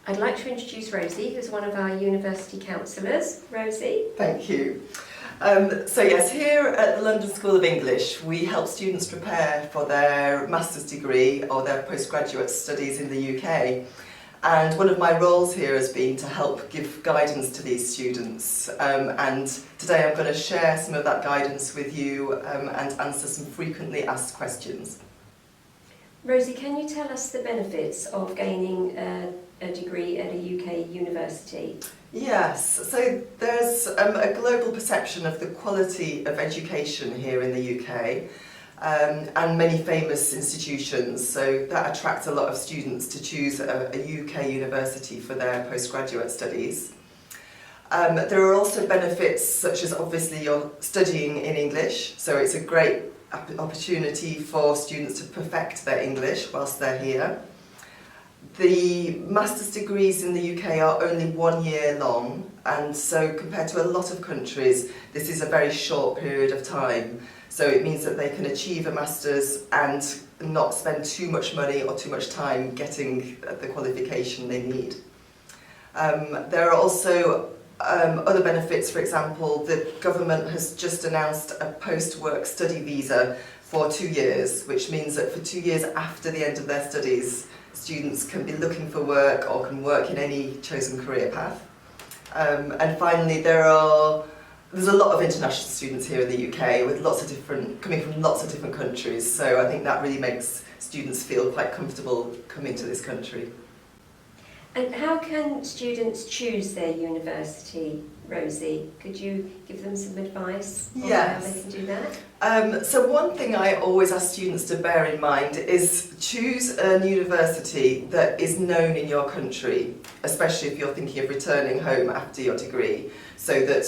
I'd like to introduce Rosie, who's one of our university counsellors. Rosie. Thank you. So yes, here at the London School of English, we help students prepare for their master's degree or their postgraduate studies in the UK. And one of my roles here has been to help give guidance to these students. And today I'm going to share some of that guidance with you and answer some frequently asked questions. Rosie, can you tell us the benefits of gaining a degree at a UK university? Yes, so there's a global perception of the quality of education here in the UK and many famous institutions, so that attracts a lot of students to choose a UK university for their postgraduate studies. There are also benefits such as obviously you're studying in English, so it's a great opportunity for students to perfect their English whilst they're here. The master's degrees in the UK are only 1 year long, and so compared to a lot of countries, this is a very short period of time. So it means that they can achieve a master's and not spend too much money or too much time getting the qualification they need. There are also other benefits. For example, the government has just announced a post-work study visa for 2 years, which means that for 2 years after the end of their studies, students can be looking for work or can work in any chosen career path. And finally, there's a lot of international students here in the UK with coming from lots of different countries, so I think that really makes students feel quite comfortable coming to this country. And how can students choose their university, Rosie? Could you give them some advice on how they can do that? So one thing I always ask students to bear in mind is choose a university that is known in your country, especially if you're thinking of returning home after your degree, so that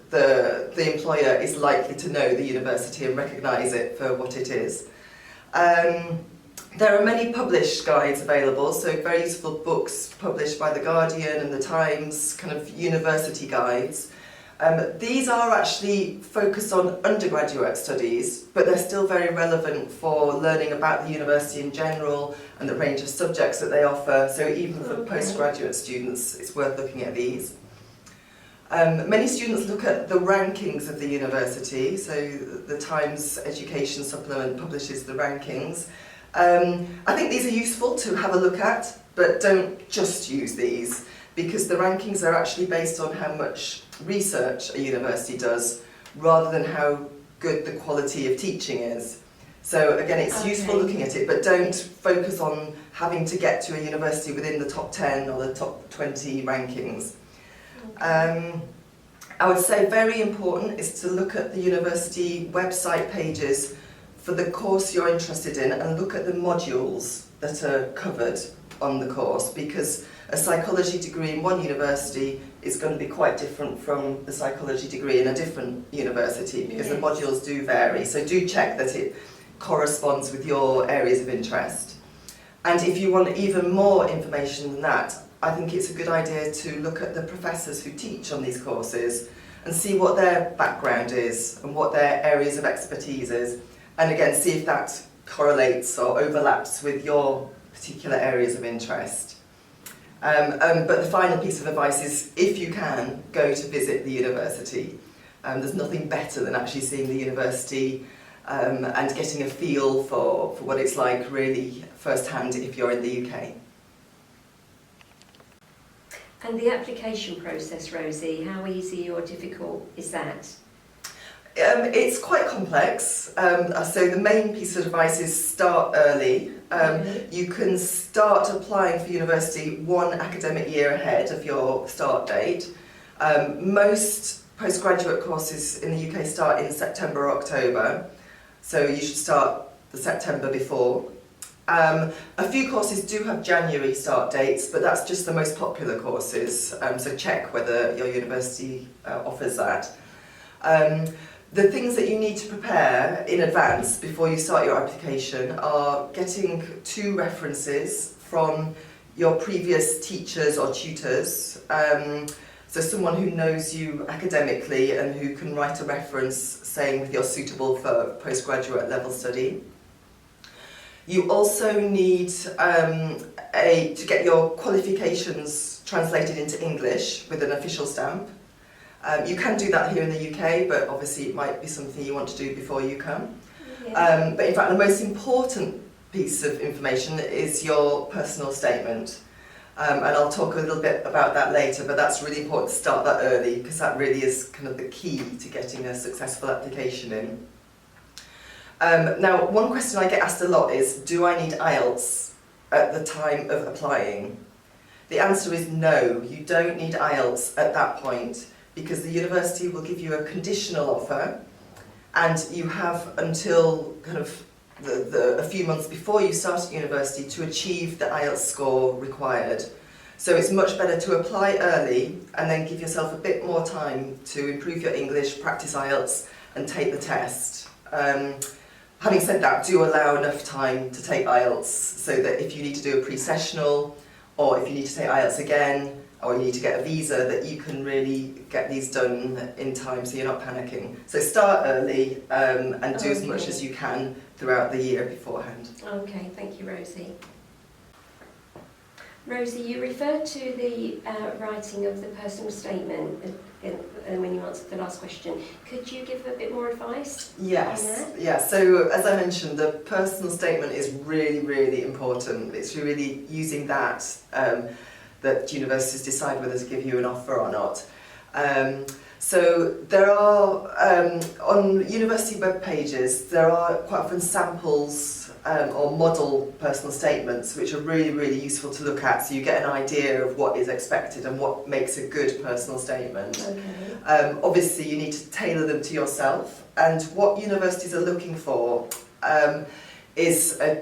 the employer is likely to know the university and recognise it for what it is. There are many published guides available, so very useful books published by The Guardian and The Times, kind of university guides. These are actually focused on undergraduate studies, but they're still very relevant for learning about the university in general and the range of subjects that they offer, so even for postgraduate students it's worth looking at these. Many students look at the rankings of the university, so the Times Education Supplement publishes the rankings. I think these are useful to have a look at, but don't just use these, because the rankings are actually based on how much research a university does, rather than how good the quality of teaching is. So again, it's useful looking at it, but don't focus on having to get to a university within the top 10 or the top 20 rankings. I would say very important is to look at the university website pages for the course you're interested in and look at the modules that are covered on the course, because a psychology degree in one university is going to be quite different from the psychology degree in a different university, because the modules do vary, so do check that it corresponds with your areas of interest. And if you want even more information than that, I think it's a good idea to look at the professors who teach on these courses and see what their background is and what their areas of expertise is, and again see if that correlates or overlaps with your particular areas of interest. But the final piece of advice is, if you can, go to visit the university. There's nothing better than actually seeing the university and getting a feel for what it's like really firsthand if you're in the UK. And the application process, Rosie, how easy or difficult is that? It's quite complex, so the main piece of advice is start early. You can start applying for university 1 academic year ahead of your start date. Most postgraduate courses in the UK start in September or October, so you should start the September before. A few courses do have January start dates, but that's just the most popular courses, so check whether your university offers that. The things that you need to prepare in advance before you start your application are getting 2 references from your previous teachers or tutors, so someone who knows you academically and who can write a reference saying that you're suitable for postgraduate level study. You also need to get your qualifications translated into English with an official stamp. You can do that here in the UK, but obviously it might be something you want to do before you come. Yeah. But in fact, the most important piece of information is your personal statement. And I'll talk a little bit about that later, but that's really important to start that early, because that really is kind of the key to getting a successful application in. Now, one question I get asked a lot is, do I need IELTS at the time of applying? The answer is no, you don't need IELTS at that point, because the university will give you a conditional offer, and you have until kind of a few months before you start at university to achieve the IELTS score required. So it's much better to apply early and then give yourself a bit more time to improve your English, practice IELTS and take the test. Having said that, do allow enough time to take IELTS so that if you need to do a pre-sessional, or if you need to take IELTS again, or you need to get a visa, that you can really get these done in time so you're not panicking. So start early and do as much as you can throughout the year beforehand. Okay, thank you, Rosie. Rosie, you referred to the writing of the personal statement when you answered the last question. Could you give a bit more advice on that? Yes. So as I mentioned, the personal statement is really, really important. It's really using that that universities decide whether to give you an offer or not. So there are, on university web pages, there are quite often samples or model personal statements which are really, really useful to look at, so you get an idea of what is expected and what makes a good personal statement. Okay. Obviously you need to tailor them to yourself, and what universities are looking for is a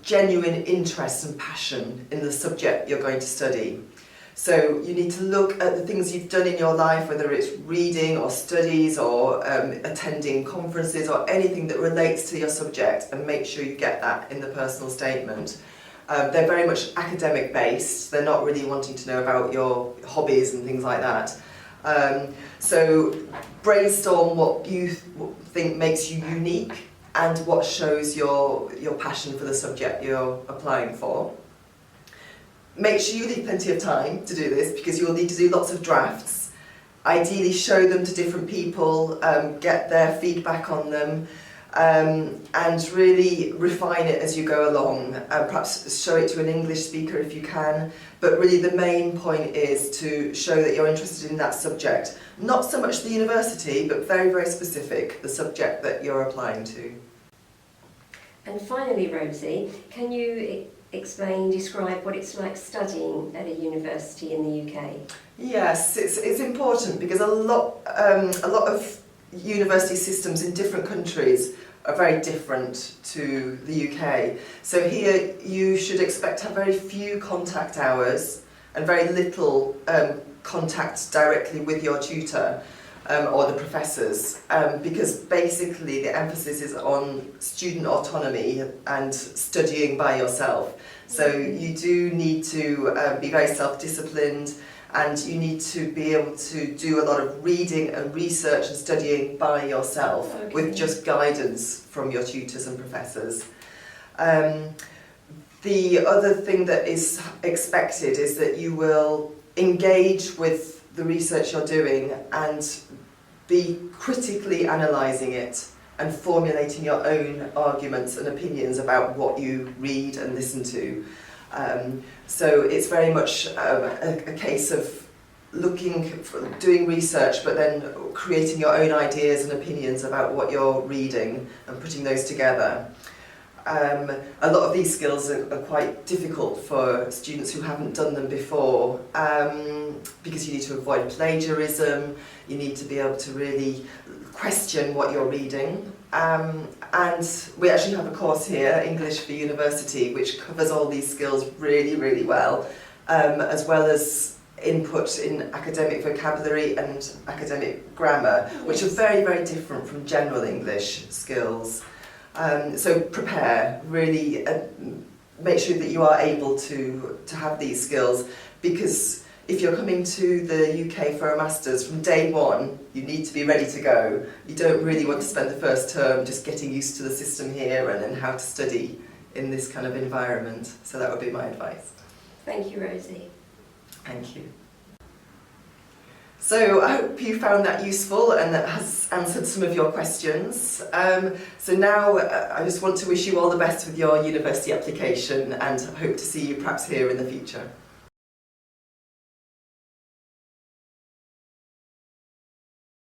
genuine interest and passion in the subject you're going to study. So you need to look at the things you've done in your life, whether it's reading or studies or attending conferences or anything that relates to your subject, and make sure you get that in the personal statement. They're very much academic based, they're not really wanting to know about your hobbies and things like that. So brainstorm what you think makes you unique and what shows your passion for the subject you're applying for. Make sure you leave plenty of time to do this, because you will need to do lots of drafts. Ideally show them to different people, get their feedback on them, and really refine it as you go along. Perhaps show it to an English speaker if you can, but really the main point is to show that you're interested in that subject. Not so much the university, but very, very specific, the subject that you're applying to. And finally, Rosie, can you describe what it's like studying at a university in the UK? Yes, it's important, because a lot of university systems in different countries are very different to the UK. So here you should expect to have very few contact hours and very little contact directly with your tutor or the professors, because basically the emphasis is on student autonomy and studying by yourself. So you do need to be very self-disciplined, and you need to be able to do a lot of reading and research and studying by yourself, with just guidance from your tutors and professors. The other thing that is expected is that you will engage with the research you're doing and be critically analysing it and formulating your own arguments and opinions about what you read and listen to. So it's very much a case of doing research, but then creating your own ideas and opinions about what you're reading and putting those together. A lot of these skills are quite difficult for students who haven't done them before, because you need to avoid plagiarism, you need to be able to really question what you're reading. And we actually have a course here, English for University, which covers all these skills really, really well, as well as input in academic vocabulary and academic grammar, which are very, very different from general English skills. So prepare, really make sure that you are able to have these skills, because if you're coming to the UK for a master's, from day one you need to be ready to go. You don't really want to spend the first term just getting used to the system here and how to study in this kind of environment. So that would be my advice. Thank you, Rosie. Thank you. So I hope you found that useful and that has answered some of your questions. So now I just want to wish you all the best with your university application and hope to see you perhaps here in the future.